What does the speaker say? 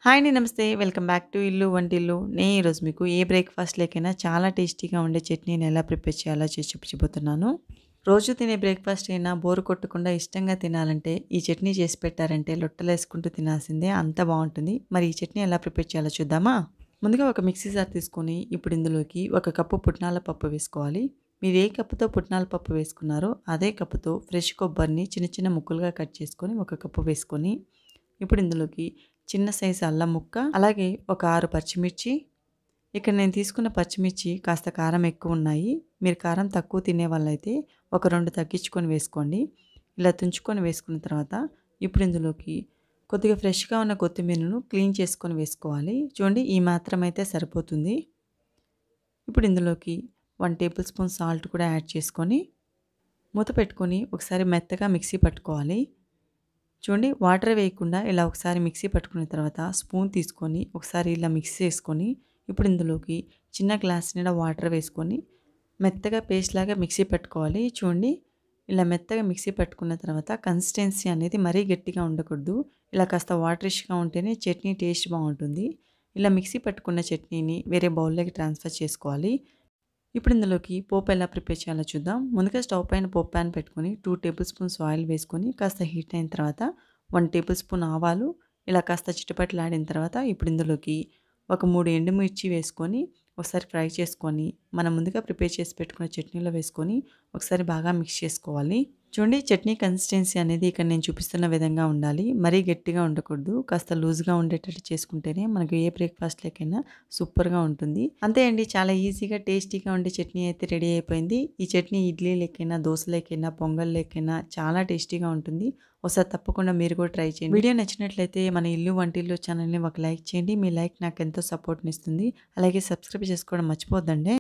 Hi అండి. నమస్తే. Welcome back to ఇల్లు వంటిల్లు. నేను ఈరోజు మీకు ఏ బ్రేక్‌ఫాస్ట్‌లోకైనా చాలా టేస్టీగా ఉండే చట్నీని ఎలా ప్రిపేర్ చేయాలో చేసి చూపించబోతున్నాను. రోజు తినే బ్రేక్‌ఫాస్ట్ అయినా బోర్ కొట్టకుండా ఇష్టంగా తినాలంటే ఈ చట్నీ చేసి పెట్టారంటే లొట్టలేసుకుంటూ తినాల్సిందే అంత బావుంటుంది. మరి ఈ చట్నీ ఎలా ప్రిపేర్ చేయాలో చూద్దామా? ముందుగా ఒక మిక్సీ జార్ తీసుకొని ఇప్పుడు ఇందులోకి ఒక కప్పు పుట్నాల పప్పు వేసుకోవాలి. మీరు ఏ కప్పుతో పుట్నాల పప్పు వేసుకున్నారో అదే కప్పుతో ఫ్రెష్ కొబ్బరిని చిన్న చిన్న ముక్కలుగా కట్ చేసుకొని ఒక కప్పు వేసుకొని ఇప్పుడు ఇందులోకి చిన్న సైజు అల్లం ముక్క, అలాగే ఒక 6 పచ్చిమిర్చి. ఇక్కడ నేను తీసుకున్న పచ్చిమిర్చి కాస్త కారం ఎక్కువున్నాయి. మీరు కారం తక్కువ తినేవాళ్ళైతే ఒక 2 తగ్గించుకొని వేసుకోండి. ఇలా తుంచుకొని వేసుకున్న తర్వాత ఇప్పుడు ఇందులోకి కొద్దిగా ఫ్రెష్‌గా ఉన్న కొత్తిమీరను క్లీన్ చేసుకొని వేసుకోవాలి. చూడండి ఈ మాత్రం అయితే సరిపోతుంది. ఇప్పుడు ఇందులోకి 1 టేబుల్ స్పూన్ సాల్ట్ కూడా యాడ్ చేసుకొని మూత పెట్టుకొని ఒకసారి మెత్తగా మిక్సీ పట్టుకోవాలి. చూడండి వాటర్ వేయకుండా ఇలా ఒకసారి మిక్సీ పట్టుకున్న తర్వాత స్పూన్ తీసుకొని ఒకసారి ఇలా మిక్స్ చేసుకొని ఇప్పుడు ఇందులోకి చిన్న గ్లాస్ నిండా వాటర్ వేసుకొని మెత్తగా పేస్ట్ లాగా మిక్సీ పట్టుకోవాలి. చూడండి ఇలా మెత్తగా మిక్సీ పట్టుకున్న తర్వాత కన్సిస్టెన్సీ అనేది మరీ గట్టిగా ఉండకూడదు. ఇలా కాస్త వాటరిష్గా ఉంటేనే చట్నీ టేస్ట్ బాగుంటుంది. ఇలా మిక్సీ పట్టుకున్న చట్నీని వేరే బౌల్లోకి ట్రాన్స్ఫర్ చేసుకోవాలి. ఇప్పుడు ఇందులోకి పోపు ఎలా ప్రిపేర్ చేయాలో చూద్దాం. ముందుగా స్టవ్ పైన పోపు ప్యాన్ పెట్టుకొని 2 టేబుల్ స్పూన్స్ ఆయిల్ వేసుకొని కాస్త హీట్ అయిన తర్వాత 1 టేబుల్ స్పూన్ ఆవాలు ఇలా కాస్త చిటపటలాడిన తర్వాత ఇప్పుడు ఇందులోకి ఒక 3 ఎండుమిర్చి వేసుకొని ఒకసారి ఫ్రై చేసుకొని మనం ముందుగా ప్రిపేర్ చేసి పెట్టుకున్న చట్నీలో వేసుకొని ఒకసారి బాగా మిక్స్ చేసుకోవాలి. చూడండి చట్నీ కన్సిస్టెన్సీ అనేది ఇక్కడ నేను చూపిస్తున్న విధంగా ఉండాలి. మరీ గట్టిగా ఉండకూడదు. కాస్త లూజ్‌గా ఉండేటట్టు చేసుకుంటేనే మనకు ఏ బ్రేక్‌ఫాస్ట్‌లోకైనా సూపర్‌గా ఉంటుంది. అంతే అండి, చాలా ఈజీగా టేస్టీగా ఉండే చట్నీ అయితే రెడీ అయిపోయింది. ఈ చట్నీ ఇడ్లీలకైనా, దోసలకైనా, పొంగల్‌లోకైనా చాలా టేస్టీగా ఉంటుంది. ఒకసారి తప్పకుండా మీరు కూడా ట్రై చేయండి. వీడియో నచ్చినట్లయితే మన ఇల్లు వంటిల్లు ఛానల్‌ని ఒక లైక్ చేయండి. మీ లైక్ నాకెంతో సపోర్ట్‌నిస్తుంది. అలాగే సబ్స్క్రైబ్ చేసుకోవడం మర్చిపోవద్దండి.